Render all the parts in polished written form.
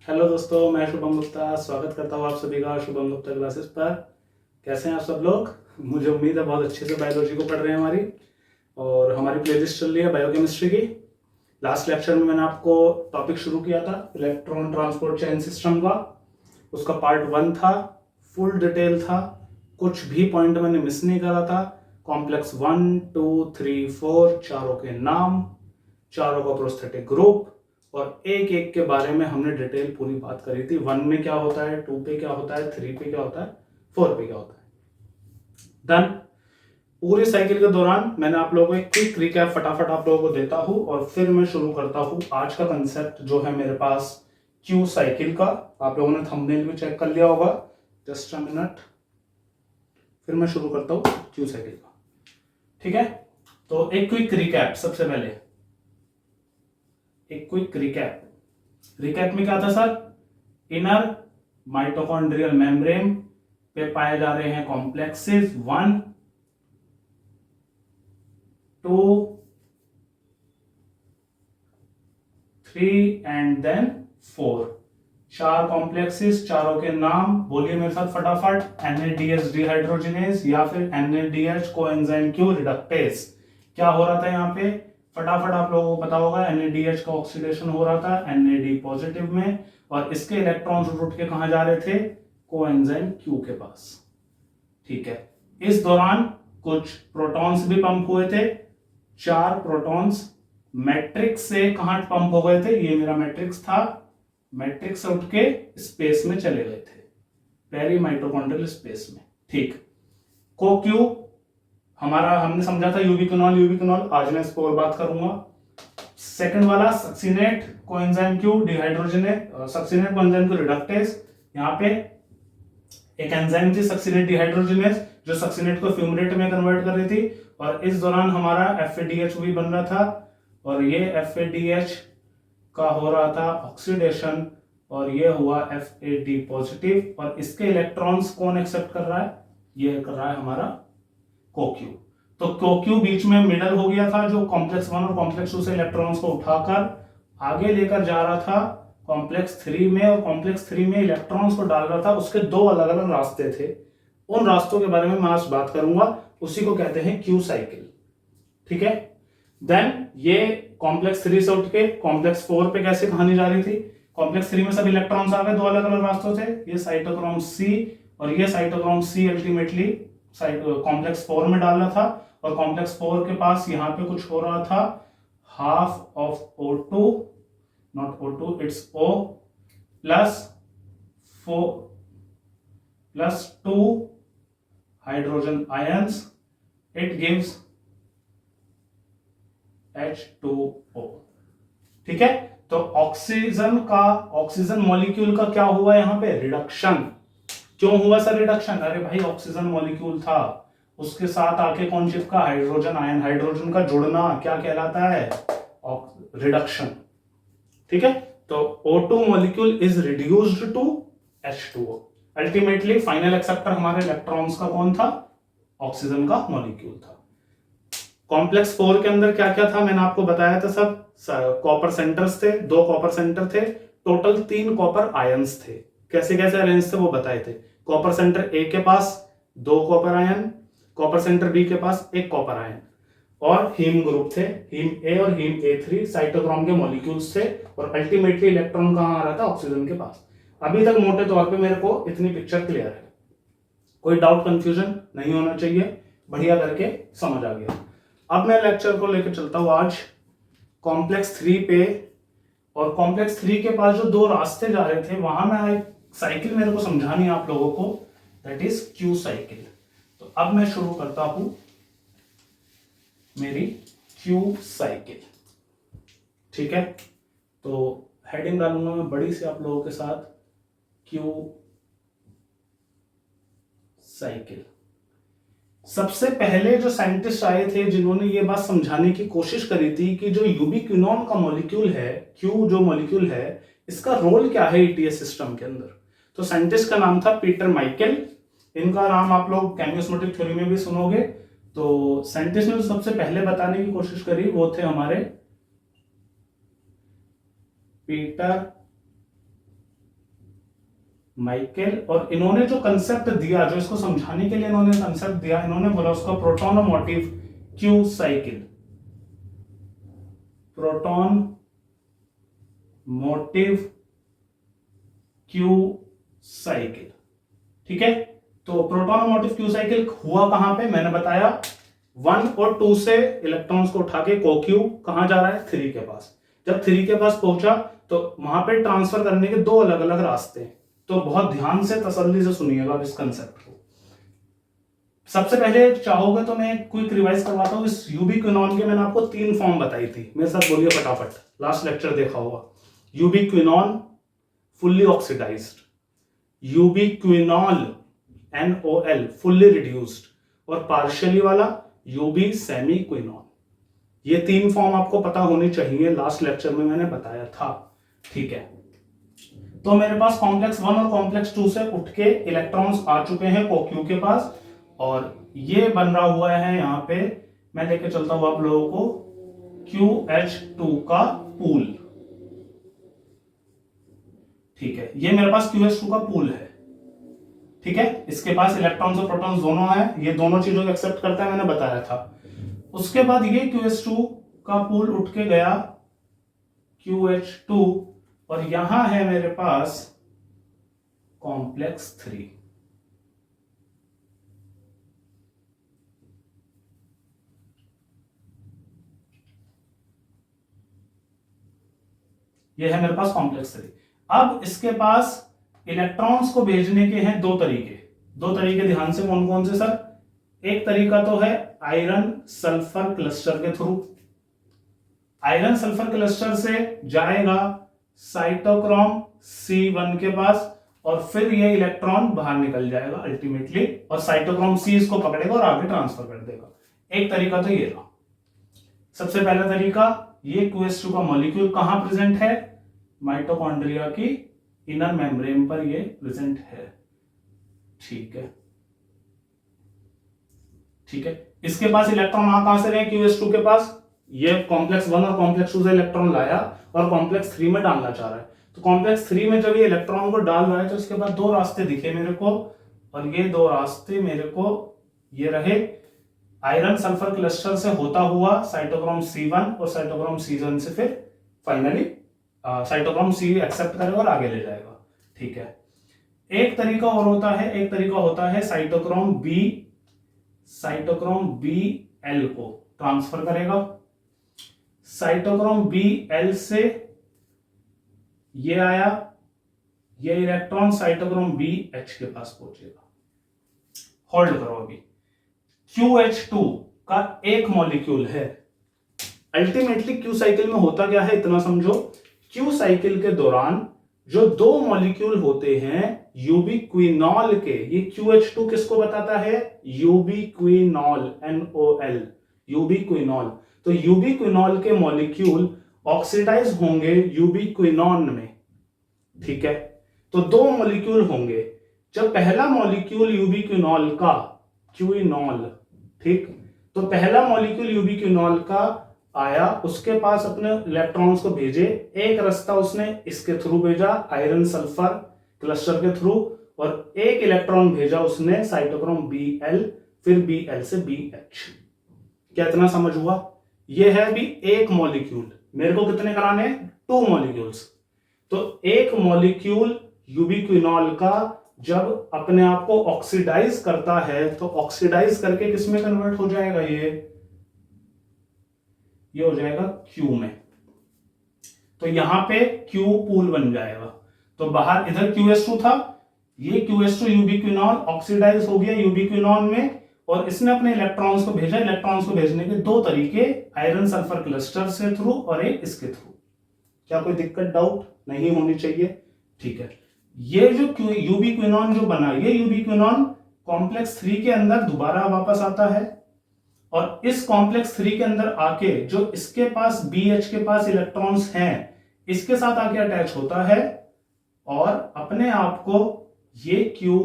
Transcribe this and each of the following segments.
Hello दोस्तों, मैं शुभम गुप्ता स्वागत करता हूँ आप सभी का शुभम गुप्ता क्लासेस पर। कैसे हैं आप सब लोग? मुझे उम्मीद है बहुत अच्छे से बायोलॉजी को पढ़ रहे हैं हमारी। और हमारी प्लेलिस्ट चल रही है बायोकेमिस्ट्री की। लास्ट लेक्चर में मैंने आपको टॉपिक शुरू किया था इलेक्ट्रॉन ट्रांसपोर्ट चेन सिस्टम का। उसका पार्ट 1 था, फुल डिटेल था, कुछ भी पॉइंट मैंने मिस नहीं करा था। कॉम्प्लेक्स 1, 2, 3, 4 चारों के नाम, चारों का प्रोस्थेटिक ग्रुप और एक एक के बारे में हमने डिटेल पूरी बात करी थी। 1 में क्या होता है, 2 पे क्या होता है, 3 पे क्या होता है, 4 पे क्या होता है। डन। पूरी साइकिल के दौरान मैंने आप लोगों को एक क्विक रिकैप फटाफट आप लोगों को देता हूं और फिर मैं शुरू करता हूं आज का कंसेप्ट जो है मेरे पास क्यू साइकिल का। आप लोगों ने थंबनेल भी चेक कर लिया होगा। जस्ट अ मिनट, फिर मैं शुरू करता हूं क्यू साइकिल का। ठीक है, तो एक क्विक रिकैप। सबसे पहले एक क्विक रिकैप में क्या था सर? इनर माइटोकॉन्ड्रियल मेम्ब्रेन पे पाए जा रहे हैं कॉम्प्लेक्सेस 1, 2, 3 एंड देन 4। चार कॉम्प्लेक्सेस, चारों के नाम बोलिए मेरे साथ फटाफट। NADH डिहाइड्रोजिनेज या फिर NADH कोएंजाइम क्यू रिडक्टेज। क्या हो रहा था यहाँ पे? फटाफट आप लोगों को पता होगा, NADH का ऑक्सीडेशन हो रहा था NAD पॉजिटिव में और इसके इलेक्ट्रॉन्स उठ के कहां जा रहे थे? कोएंजाइम क्यू के पास। ठीक है, इस दौरान कुछ प्रोटॉन्स भी पंप हुए थे। 4 प्रोटॉन्स मैट्रिक्स से कहां पंप हो गए थे? ये मेरा मैट्रिक्स था, मैट्रिक्स से उठ के स्पेस में चले गए थे, पेरी माइटोकॉन्ड्रियल स्पेस में। ठीक, कोक्यू हमारा हमने समझा था यूबिक्विनॉल। आज मैं इस पर और बात करूंगा। सेकंड वाला succinate coenzyme Q dehydrogenase, succinate coenzyme Q reductase. यहाँ पे एक एंजाइम थी सक्सिनेट डिहाइड्रोजनेज जो सक्सिनेट को फ्यूमरेट में कन्वर्ट कर रही थी और इस दौरान हमारा FADH भी बन रहा था और ये FADH का हो रहा था ऑक्सीडेशन और ये हुआ FAD पॉजिटिव और इसके इलेक्ट्रॉन्स कौन एक्सेप्ट कर रहा है? ये कर रहा है हमारा कोक्यू। तो कोक्यू बीच में मिडल हो गया था जो कॉम्प्लेक्स 1 और कॉम्प्लेक्स 2 से इलेक्ट्रॉन्स को उठाकर आगे लेकर जा रहा था कॉम्प्लेक्स 3 में और कॉम्प्लेक्स 3 में इलेक्ट्रॉन्स को डाल रहा था। उसके 2 अलग अलग रास्ते थे, उन रास्तों के बारे में मैं आज बात करूंगा। उसी को कहते हैं क्यू साइकिल। ठीक है, देन ये कॉम्प्लेक्स 3 से उठ के कॉम्प्लेक्स 4 पे कैसे कहानी जा रही थी? कॉम्प्लेक्स 3 में सब इलेक्ट्रॉन्स आ गए, 2 अलग अलग रास्तों से, ये साइटोक्रोम C और ये साइटोक्रोम C अल्टीमेटली कॉम्प्लेक्स 4 में डाल रहा था और कॉम्प्लेक्स 4 के पास यहाँ पे कुछ हो रहा था, half of O2, not O2 it's O plus 4 plus 2 hydrogen ions, it gives H2O। ठीक है, तो ऑक्सीजन मॉलिक्यूल का क्या हुआ यहाँ पे? रिडक्शन। क्यों हुआ सर रिडक्शन? अरे भाई ऑक्सीजन मॉलिक्यूल था, उसके साथ आके कौन चिपका? Hydrogen ion. हाइड्रोजन का जुड़ना क्या कहलाता है? रिडक्शन। ठीक है, तो O2 molecule is reduced to H2O। Ultimately final acceptor हमारे इलेक्ट्रॉन्स का कौन था? ऑक्सीजन का मॉलिक्यूल था। कॉम्प्लेक्स 4 के अंदर क्या क्या था मैंने आपको बताया था सब। कॉपर सेंटर्स थे, 2 कॉपर सेंटर थे, टोटल 3 कॉपर आयंस थे। कैसे कैसे अरेंज थे वो बताए थे। कॉपर सेंटर ए के पास 2 copper ion, copper center B के पास 1 कॉपर आयन और हीम ग्रुप थे, हीम ए और हीम A3 साइटोक्रोम के मॉलिक्यूल्स थे और अल्टीमेटली इलेक्ट्रॉन कहां आ रहा था? ऑक्सीजन के पास। अभी तक मोटे तौर पे मेरे को इतनी पिक्चर क्लियर है, कोई डाउट कंफ्यूजन नहीं होना चाहिए, बढ़िया करके समझ आ गया। अब मैं लेक्चर को लेकर चलता हूं आज कॉम्प्लेक्स 3 पे और कॉम्प्लेक्स 3 के पास जो 2 रास्ते जा रहे थे वहां मैं एक साइकिल मेरे को समझानी है आप लोगों को, दैट इज क्यू साइकिल। तो अब मैं शुरू करता हूं मेरी क्यू साइकिल। ठीक है, तो हेडिंग डालूंगा मैं बड़ी से आप लोगों के साथ, क्यू साइकिल। सबसे पहले जो साइंटिस्ट आए थे जिन्होंने ये बात समझाने की कोशिश करी थी कि जो यूबिक्विनोन का मॉलिक्यूल है, क्यू जो मॉलिक्यूल है, इसका रोल क्या है ETS सिस्टम के अंदर, तो साइंटिस्ट का नाम था पीटर माइकल। इनका नाम आप लोग केमियोस्मोटिक थ्योरी में भी सुनोगे। तो साइंटिस्ट ने सबसे पहले बताने की कोशिश करी वो थे हमारे पीटर माइकल, और इन्होंने जो कंसेप्ट दिया, जो इसको समझाने के लिए इन्होंने कंसेप्ट दिया, इन्होंने बोला उसका proton motive Q cycle, proton motive Q cycle. ठीक है, तो प्रोटॉन मोटिव क्यू साइकिल हुआ कहां पे, मैंने बताया 1 और 2 से इलेक्ट्रॉन्स को उठा के कोक्यू कहां जा रहा है, 3 के पास। जब 3 के पास पहुंचा तो वहां पे ट्रांसफर करने के 2 अलग अलग रास्ते हैं। तो बहुत ध्यान से तसल्ली से सुनिएगा इस कंसेप्ट को। सबसे पहले चाहोगे तो मैं क्विक रिवाइज करवाता हूं। इस यूबिक्विनॉन के मैंने आपको 3 फॉर्म बताई थी, मेरे साथ बोलिए फटाफट, लास्ट लेक्चर देखा होगा। Ubiquinone fully oxidised, ubiquinol NOL fully reduced, और पार्शियली वाला यूबी सेमीक्विनॉन। ये 3 फॉर्म आपको पता होनी चाहिए, लास्ट लेक्चर में मैंने बताया था। ठीक है, तो मेरे पास कॉम्प्लेक्स 1 और कॉम्प्लेक्स 2 से उठ के इलेक्ट्रॉन्स आ चुके हैं कोक्यू के पास, और ये बन रहा हुआ है यहां पे, मैं लेके चलता हूं आप लोगों को QH2 का पूल। ठीक है, ये मेरे पास QH2 का पूल है। ठीक है, इसके पास इलेक्ट्रॉन्स और प्रोटॉन्स दोनों है, ये दोनों चीजों को एक्सेप्ट करता है, मैंने बताया था। उसके बाद ये QH2 का पूल उठ के गया QH2, और यहां है मेरे पास कॉम्प्लेक्स 3। ये है मेरे पास कॉम्प्लेक्स 3। अब इसके पास इलेक्ट्रॉन्स को भेजने के हैं 2 तरीके। 2 तरीके ध्यान से, कौन कौन से सर? एक तरीका तो है आयरन सल्फर क्लस्टर के थ्रू। आयरन सल्फर क्लस्टर से जाएगा साइटोक्रोम C1 के पास, और फिर ये इलेक्ट्रॉन बाहर निकल जाएगा अल्टीमेटली, और साइटोक्रोम C इसको पकड़ेगा और आगे ट्रांसफर कर देगा। एक तरीका तो ये रहा। सबसे पहला तरीका, ये QH2 का मॉलिक्यूल कहां प्रेजेंट है? माइटोकॉन्ड्रिया की इनर मेम्ब्रेन पर ये प्रेजेंट है। ठीक है, ठीक है, इसके पास इलेक्ट्रॉन कहां से रहे? QH2 के पास। ये कॉम्प्लेक्स 1 और कॉम्प्लेक्स 2 से इलेक्ट्रॉन लाया और कॉम्प्लेक्स 3 में डालना चाह रहा है। तो कॉम्प्लेक्स 3 में जब ये इलेक्ट्रॉन को डाल रहा है तो इसके बाद 2 रास्ते दिखे मेरे को, और ये 2 रास्ते मेरे को ये रहे, आयरन सल्फर क्लस्टर से होता हुआ साइटोक्रोम C1, और साइटोक्रोम C1 से फिर फाइनली साइटोक्रोम C एक्सेप्ट करेगा और आगे ले जाएगा। ठीक है, एक तरीका और होता है, एक तरीका होता है साइटोक्रोम BL को ट्रांसफर करेगा। साइटोक्रोम BL से ये आया, ये इलेक्ट्रॉन साइटोक्रोम BH के पास पहुंचेगा। होल्ड करो, अभी QH2 का एक मॉलिक्यूल है। अल्टीमेटली क्यू साइकिल में होता क्या है इतना समझो। क्यू साइकिल के दौरान जो 2 मॉलिक्यूल होते हैं यूबिक्विनॉल के, ये QH2 किसको बताता है? यूबिक्विनॉल, NOL, यूबिक्विनॉल। तो यूबिक्विनॉल के मॉलिक्यूल ऑक्सीडाइज होंगे यूबिक्विनॉन में। ठीक है, तो 2 मॉलिक्यूल होंगे। जब पहला मॉलिक्यूल यूबिक्विनॉल का, क्विनॉल, ठीक, तो पहला मॉलिक्यूल यूबिक्विनॉल का आया, उसके पास अपने इलेक्ट्रॉन्स को भेजे। एक रास्ता उसने इसके थ्रू भेजा, आयरन सल्फर क्लस्टर के थ्रू, और एक इलेक्ट्रॉन भेजा उसने साइटोक्रोम BL, फिर BL से BH। क्या इतना समझ हुआ? ये है भी एक मॉलिक्यूल, मेरे को कितने कराने? 2 मॉलिक्यूल्स। तो एक मॉलिक्यूल यूबिक्विनॉल का जब अपने आप को ऑक्सीडाइज करता है तो ऑक्सीडाइज करके किस में कन्वर्ट हो जाएगा? ये हो जाएगा Q में। तो यहां पे Q पूल बन जाएगा। तो बाहर इधर QH2 था, ये QH2 यूबिक्विनॉल ऑक्सीडाइज हो गया यूबिक्विनॉन में, और इसने अपने इलेक्ट्रॉन्स को भेजा। इलेक्ट्रॉन्स को भेजने के 2 तरीके, आयरन सल्फर क्लस्टर से थ्रू और एक इसके थ्रू। क्या कोई दिक्कत, डाउट नहीं होनी चाहिए? ठीक है, ये जो यूबिक्विनॉन जो बना, ये यूबिक्विनॉन कॉम्प्लेक्स 3 के अंदर दोबारा वापस आता है, और इस कॉम्प्लेक्स 3 के अंदर आके जो इसके पास BH के पास इलेक्ट्रॉन्स हैं, इसके साथ आके अटैच होता है, और अपने आप को ये Q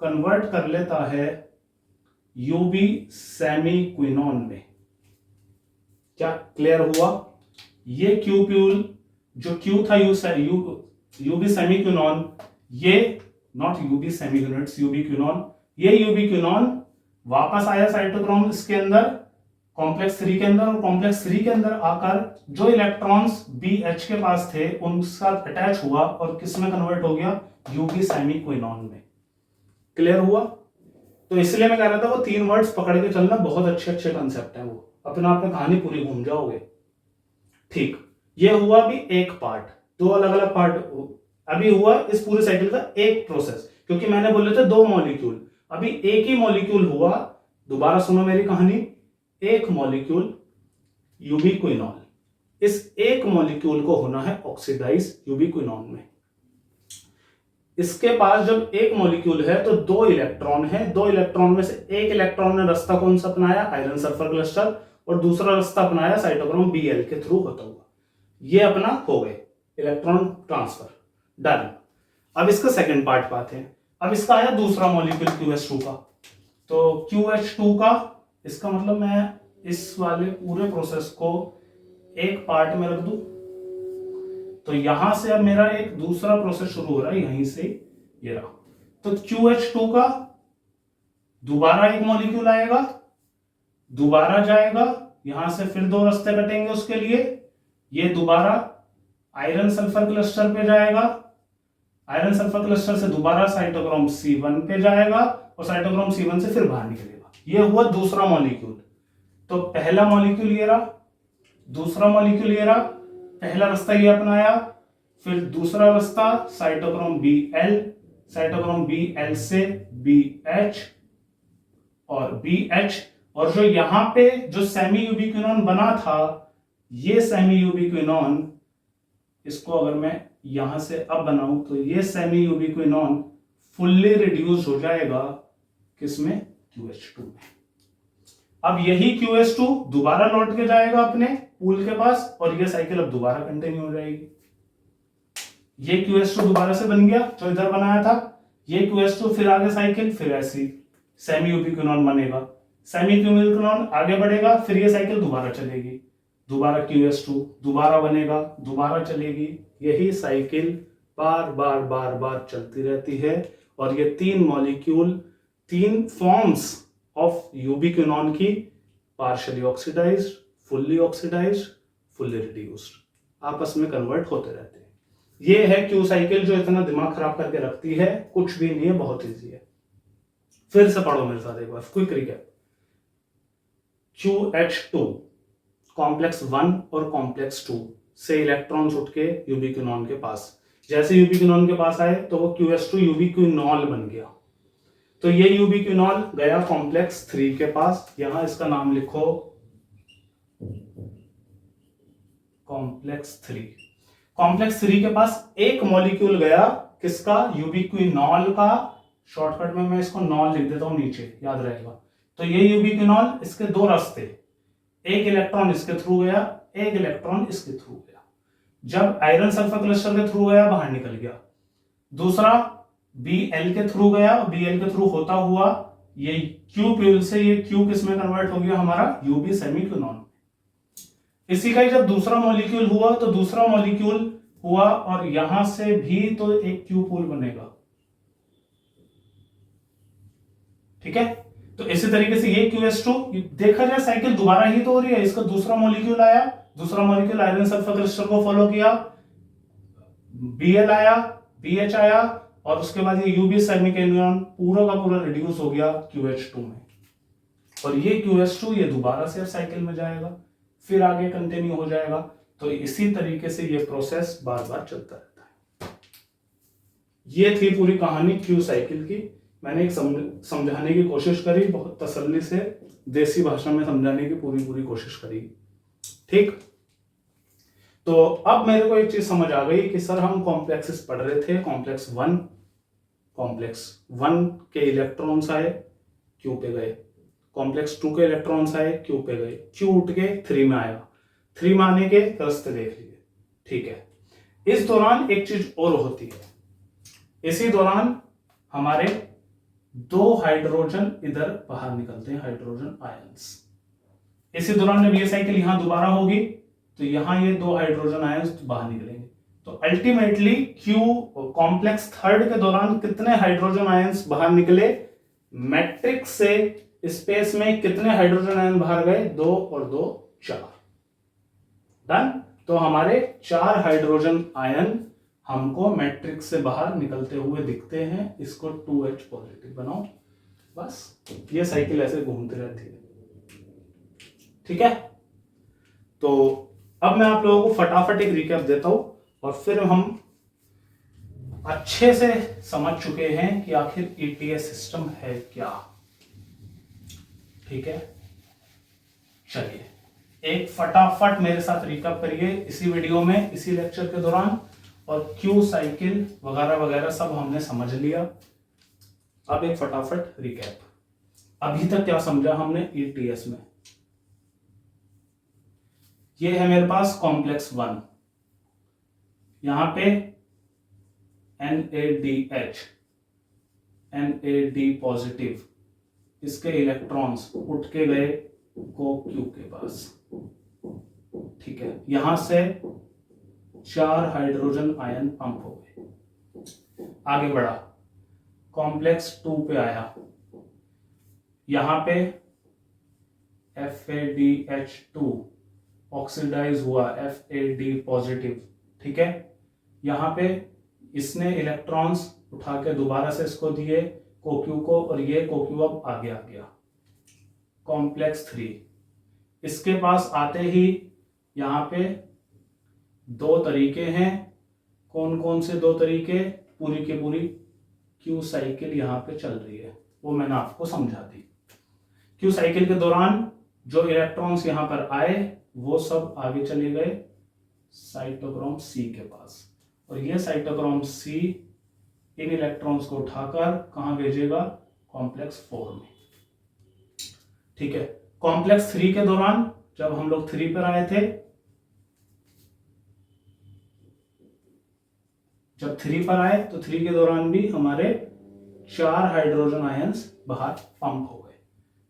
कन्वर्ट कर लेता है यूबी सेमीक्विनॉन में। क्या क्लियर हुआ? ये Q प्यूल जो Q था यूबी सेमीक्विनॉन, ये not ubi semi units, ubiquinone. ये यूबी क्विनॉन वापस आया साइटोक्रोम इसके अंदर कॉम्प्लेक्स 3 के अंदर, और कॉम्प्लेक्स 3 के अंदर आकर जो इलेक्ट्रॉन्स BH के पास थे उनके साथ अटैच हुआ और किस में कन्वर्ट हो गया, यूबी सेमी क्विनॉन में। क्लियर हुआ? तो इसलिए मैं कह रहा था वो 3 वर्ड्स पकड़ के चलना, बहुत अच्छे अच्छे कंसेप्ट हैं वो, अपने आप में कहानी पूरी घूम जाओगे। ठीक, ये हुआ भी एक पार्ट, 2 अलग अलग पार्ट अभी हुआ इस पूरे साइकिल का एक प्रोसेस, क्योंकि मैंने बोले थे 2 मॉलिक्यूल, अभी एक ही मॉलिक्यूल हुआ। दोबारा सुनो मेरी कहानी, एक मॉलिक्यूल यूबी क्विनॉल, इस एक मॉलिक्यूल को होना है ऑक्सीडाइज यूबी क्विनॉन में। इसके पास जब एक मॉलिक्यूल है तो 2 इलेक्ट्रॉन है, 2 इलेक्ट्रॉन में से एक इलेक्ट्रॉन ने रास्ता कौन सा अपनाया, आयरन सल्फर क्लस्टर, और दूसरा रास्ता अपनाया साइटोक्रोम Bl के थ्रू होता हुआ। ये अपना हो गए इलेक्ट्रॉन ट्रांसफर, डन। अब इसका सेकंड पार्ट पाते हैं। अब इसका आया दूसरा मॉलिक्यूल QH2 का, तो QH2 का इसका मतलब मैं इस वाले पूरे प्रोसेस को एक पार्ट में रख दूं, तो यहां से अब मेरा एक दूसरा प्रोसेस शुरू हो रहा है, यहीं से ये रहा। तो QH2 का दोबारा एक मॉलिक्यूल आएगा, दोबारा जाएगा, यहां से फिर 2 रास्ते कटेंगे उसके लिए, ये दोबारा आयरन सल्फर क्लस्टर पे जाएगा, आयरन सल्फर क्लस्टर से दोबारा साइटोक्रोम C1 पे जाएगा, और साइटोक्रोम C1 से फिर बाहर निकलेगा। ये हुआ दूसरा मॉलिक्यूल। तो पहला मॉलिक्यूल ये रहा, दूसरा मॉलिक्यूल ये रहा, पहला रास्ता ये अपनाया, फिर दूसरा रास्ता साइटोक्रोम Bl, साइटोक्रोम Bl से BH और BH, और जो यहां पे जो सेमी यूबिक्विनॉन बना था, ये सेमी यूबिक्विनॉन, इसको अगर मैं यहां से अब बनाऊं तो ये सेमी यूबिक्विनॉन फुल्ली रिड्यूस हो जाएगा किसमें, QH2 में। अब यही QH2 दोबारा लौट के जाएगा अपने पूल के पास, और ये साइकिल अब दोबारा कंटिन्यू हो जाएगी। ये QH2 दोबारा से बन गया जो इधर बनाया था, ये QH2 फिर आगे साइकिल, फिर ऐसी सेमी यूबिक्विनॉन बनेगा, सेमी यूबिक्विनॉन आगे बढ़ेगा, फिर ये साइकिल दोबारा चलेगी, दोबारा QH2 दोबारा बनेगा, दोबारा चलेगी, यही साइकिल बार बार बार बार चलती रहती है। और ये 3 मॉलिक्यूल, 3 फॉर्म्स ऑफ यूबिक्विनॉन की, partially oxidised, fully oxidised, fully reduced, आपस में कन्वर्ट होते रहते हैं। ये है क्यू साइकिल जो इतना दिमाग खराब करके रखती है, कुछ भी नहीं है, बहुत इजी है। फिर से पढ़ो मेरे साथ एक बार, क्विक रिकैप। QH2 कॉम्प्लेक्स 1 और कॉम्प्लेक्स 2 से इलेक्ट्रॉन्स उठ के यूबिक्विनॉन के पास, जैसे यूबिक्विनॉन के पास आए तो वो QH2 यूबिक्विनॉल बन गया। तो ये यूबिक्विनॉल गया कॉम्प्लेक्स 3 के पास, यहां इसका नाम लिखो कॉम्प्लेक्स 3। कॉम्प्लेक्स 3 के पास एक मॉलिक्यूल गया, किसका, यूबिक्विनॉल का। शॉर्टकट में मैं इसको नॉल लिख देता हूं नीचे, याद रहेगा। तो ये यूबिक्विनॉल, इसके 2 रास्ते, एक इलेक्ट्रॉन इसके थ्रू गया, एक इलेक्ट्रॉन इसके थ्रू गया। जब आयरन सल्फर क्लस्टर के थ्रू गया, बाहर निकल गया। दूसरा Bl के थ्रू गया, Bl के थ्रू होता हुआ ये Q प्यूल से ये Q किस में कन्वर्ट हो गया, हमारा यूबी सेमीक्विनॉन। इसी का ही जब दूसरा मॉलिक्यूल हुआ तो दूसरा मॉलिक्यूल हुआ, और यहां से भी तो एक Q पूल बनेगा, ठीक है। तो इसी तरीके से ये QH2, देखा जाए साइकिल दोबारा ही तो हो रही है। इसका दूसरा मॉलिक्यूल आया, दूसरा मॉलिक्यूल आयरन सल्फर क्लस्टर को फॉलो किया, Bl आया, BH आया, और उसके बाद ये यूबी सेमीक्विनॉन पूरा का पूरा रिड्यूस हो गया QH2 में। और ये QH2 ये दोबारा से साइकिल में जाएगा, फिर आगे कंटिन्यू हो जाएगा। तो इसी तरीके से ये प्रोसेस बार बार चलता रहता है। ये थी पूरी कहानी क्यू साइकिल की। मैंने एक समझाने की कोशिश करी, बहुत तसल्ली से देसी भाषा में समझाने की पूरी कोशिश करी, ठीक। तो अब मेरे को एक चीज समझ आ गई कि सर हम कॉम्प्लेक्सेस पढ़ रहे थे, कॉम्प्लेक्स 1 के इलेक्ट्रॉन्स आए, क्यू पे गए, कॉम्प्लेक्स 2 के इलेक्ट्रॉन्स आए, क्यू पे गए, क्यू उठ के 3 में आया, 3 में आने के रास्ते देख लिए, ठीक है। इस दौरान एक चीज और होती है, इसी दौरान हमारे 2 हाइड्रोजन इधर बाहर निकलते हैं, हाइड्रोजन आयंस। इसी दौरान जब ये साइकिल यहां दोबारा होगी तो यहां ये 2 हाइड्रोजन आयंस बाहर निकलेंगे। तो अल्टीमेटली क्यू कॉम्प्लेक्स थर्ड के दौरान कितने हाइड्रोजन आयंस बाहर निकले, मैट्रिक्स से स्पेस में कितने हाइड्रोजन आयन बाहर गए, 2 और 2 4। डन। तो हमारे 4 हाइड्रोजन आयन हमको मैट्रिक्स से बाहर निकलते हुए दिखते हैं। इसको 2H पॉजिटिव बनाओ, बस ये साइकिल ऐसे घूमती रहती है। ठीक है, तो अब मैं आप लोगों को फटाफट एक रिकैप देता हूं और फिर हम अच्छे से समझ चुके हैं कि आखिर ईटीएस सिस्टम है क्या। ठीक है, चलिए एक फटाफट मेरे साथ रिकैप करिए इसी वीडियो में, इसी लेक्चर के दौरान। और क्यू साइकिल वगैरह वगैरह सब हमने समझ लिया। अब एक फटाफट रिकैप, अभी तक क्या समझा हमने ईटीएस में। ये है मेरे पास कॉम्प्लेक्स 1, यहां पे NADH, NAD पॉजिटिव, इसके इलेक्ट्रॉन्स उठ के गए CoQ के पास। ठीक है, यहां से 4 हाइड्रोजन आयन पंप हो गए। आगे बढ़ा, कॉम्प्लेक्स 2 पे आया, यहां पे FADH2 ऑक्सीडाइज हुआ FAD पॉजिटिव। ठीक है, यहां पे इसने इलेक्ट्रॉन्स उठा के दोबारा से इसको दिए CoQ को, और ये CoQ अब आगे आ गया। कॉम्प्लेक्स 3, इसके पास आते ही यहां पे 2 तरीके हैं। कौन कौन से 2 तरीके, पूरी की पूरी क्यू साइकिल यहां पे चल रही है, वो मैंने आपको समझा दी। क्यू साइकिल के दौरान जो इलेक्ट्रॉन्स यहां पर आए वो सब आगे चले गए साइटोक्रोम C के पास, और ये साइटोक्रोम C इन इलेक्ट्रॉन्स को उठाकर कहां भेजेगा, कॉम्प्लेक्स 4 में। ठीक है, कॉम्प्लेक्स 3 के दौरान जब हम लोग 3 पर आए थे, जब 3 पर आए तो 3 के दौरान भी हमारे 4 हाइड्रोजन आयंस बाहर पंप हो गए।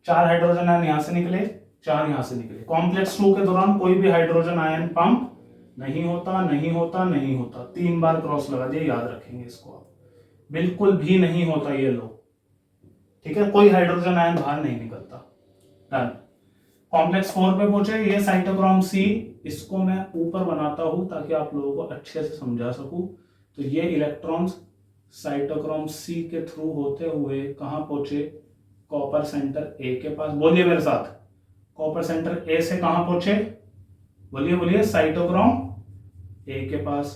4 हाइड्रोजन आयन यहां से निकले, 4 यहां से निकले। कॉम्प्लेक्स 2 के दौरान कोई भी हाइड्रोजन आयन पंप नहीं होता, नहीं होता, नहीं होता। 3 बार क्रॉस लगा दिया, याद रखेंगे इसको आप, बिल्कुल भी नहीं होता ये लो। ठीक है, कोई हाइड्रोजन आयन बाहर नहीं निकलता। डन। कॉम्प्लेक्स 4 पे पहुंचे, ये साइटोक्रोम C, इसको मैं ऊपर बनाता हूं ताकि आप लोगों को अच्छे से समझा सकूं। तो ये इलेक्ट्रॉन्स साइटोक्रोम C के थ्रू होते हुए कहां पहुंचे, कॉपर सेंटर A के पास। बोलिए मेरे साथ, कॉपर सेंटर A से कहां पहुंचे, बोलिए बोलिए, साइटोक्रोम A के पास,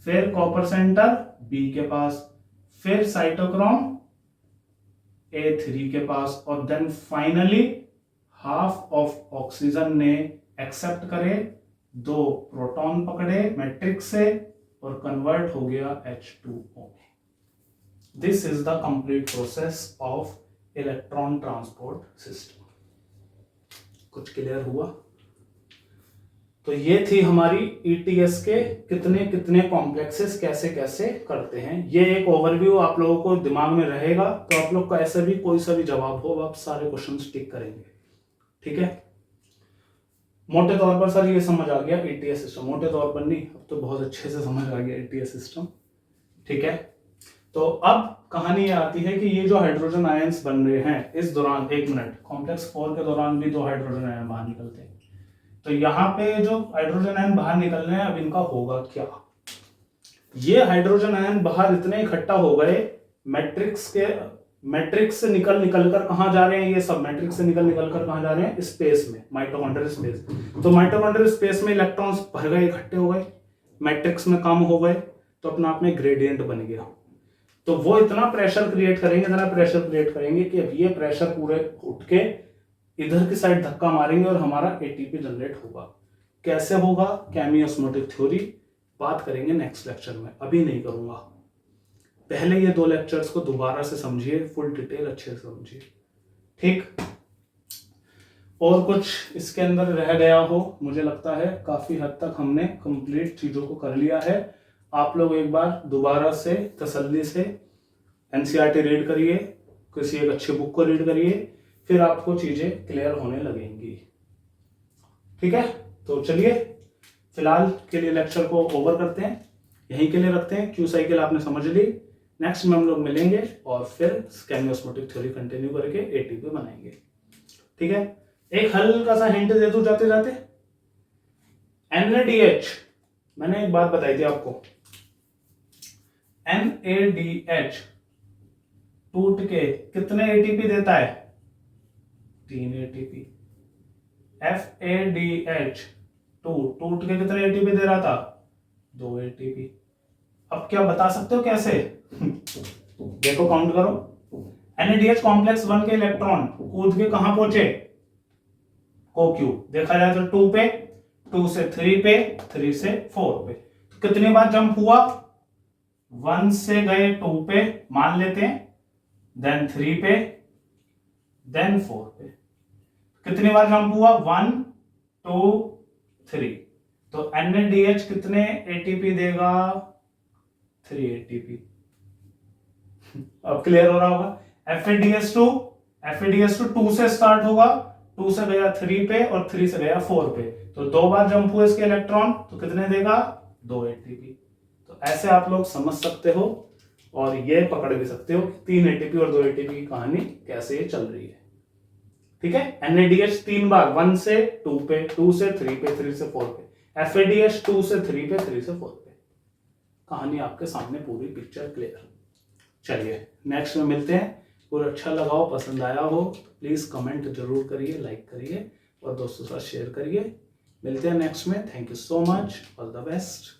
फिर कॉपर सेंटर B के पास, फिर साइटोक्रोम A3 के पास, और then finally half of oxygen ने एक्सेप्ट करे, 2 प्रोटॉन पकड़े मैट्रिक्स से और कन्वर्ट हो गया H2O में। This is the complete process of electron transport system. कुछ क्लियर हुआ? तो ये थी हमारी ईटीएस के कितने कितने कॉम्प्लेक्सेस कैसे कैसे करते हैं। ये एक ओवरव्यू आप लोगों को दिमाग में रहेगा, तो आप लोग का ऐसा भी कोई सा भी जवाब हो आप सारे क्वेश्चन टिक करेंगे। ठीक है, मोटे तौर पर सर ये समझ आ गया ईटीएस सिस्टम, मोटे तौर पर नहीं, अब तो बहुत अच्छे से समझ आ गया ईटीएस सिस्टम। ठीक है, तो अब कहानी ये आती है कि ये जो हाइड्रोजन आयंस बन रहे हैं इस दौरान, 1 मिनट, कॉम्प्लेक्स 4 के दौरान भी 2 हाइड्रोजन आयन बाहर निकलते हैं। तो यहाँ पे जो हाइड्रोजन आयन बाहर निकल रहे हैं, अब इनका होगा क्या। ये हाइड्रोजन आयन बाहर इतने इकट्ठा हो गए, मैट्रिक्स से निकल कर कहां जा रहे हैं, ये सब मैट्रिक्स से निकल कर कहां जा रहे हैं, स्पेस में, माइटोकॉन्ड्रियल स्पेस। तो माइटोकॉन्ड्रियल स्पेस में इलेक्ट्रॉन्स भर गए, इकट्ठे हो गए, मैट्रिक्स में कम हो गए, तो अपने आप में ग्रेडियंट बन गया। तो वो इतना प्रेशर क्रिएट करेंगे कि अब ये प्रेशर पूरे उठ के इधर की साइड धक्का मारेंगे और हमारा एटीपी जनरेट होगा। कैसे होगा, केमियोस्मोटिक थ्योरी बात करेंगे नेक्स्ट लेक्चर में, अभी नहीं करूंगा। पहले ये 2 लेक्चर्स को दोबारा से समझिए, फुल डिटेल अच्छे से समझिए। ठीक, और कुछ इसके अंदर रह गया हो, मुझे लगता है काफी हद तक हमने कंप्लीट चीजों को कर लिया है। आप लोग एक बार दोबारा से तसल्ली से एनसीईआरटी रीड करिए, किसी एक अच्छी बुक को रीड करिए, फिर आपको चीजें क्लियर होने लगेंगी। ठीक है, तो चलिए फिलहाल के लिए लेक्चर को ओवर करते हैं। यहीं के लिए रखते हैं। क्यू साइकिल आपने समझ ली। नेक्स्ट में हम लोग मिलेंगे और फिर स्केमियोस्मोटिक थ्योरी कंटिन्यू करके एटीपी बनाएंगे। ठीक है, एक हल्का सा हिंट दे दूं जाते जाते। NADH, मैंने एक बात बताई थी आपको, NADH टूट के कितने एटीपी देता है? 3 एटीपी। FADH टूट के कितने एटीपी दे रहा था? 2 एटीपी। अब क्या बता सकते हो कैसे? देखो काउंट करो। NADH कॉम्प्लेक्स 1 के इलेक्ट्रॉन कूद के कहां पहुंचे? CoQ। देखा जाए तो 2 पे, 2 से 3 पे, 3 से 4 पे। तो कितनी बार जंप हुआ? 1 से गए 2 पे, मान लेते हैं, देन 3 पे, देन 4 पे। कितनी बार जंप हुआ? 1 2 3। तो NADH कितने एटीपी देगा? 3 एटीपी। अब क्लियर हो रहा होगा। FADH2 2 से स्टार्ट होगा, 2 से गया 3 पे और 3 से गया 4 पे। तो 2 बार जंप हुए इसके इलेक्ट्रॉन, तो कितने देगा? 2 एटीपी। तो ऐसे आप लोग समझ सकते हो और ये पकड़ भी सकते हो 3 एटीपी और 2 एटीपी की कहानी कैसे चल रही है। ठीक है, NADH 3 बार, 1 से 2 पे, 2 से 3 पे, 3 से 4 पे। FADH 2 से 3 पे, 3 से 4 पे। कहानी आपके सामने पूरी पिक्चर क्लियर। चलिए नेक्स्ट में मिलते हैं। और अच्छा लगा हो, पसंद आया हो तो प्लीज कमेंट जरूर करिए, लाइक करिए और दोस्तों के साथ शेयर करिए। मिलते हैं नेक्स्ट में। Thank you so much, all the best.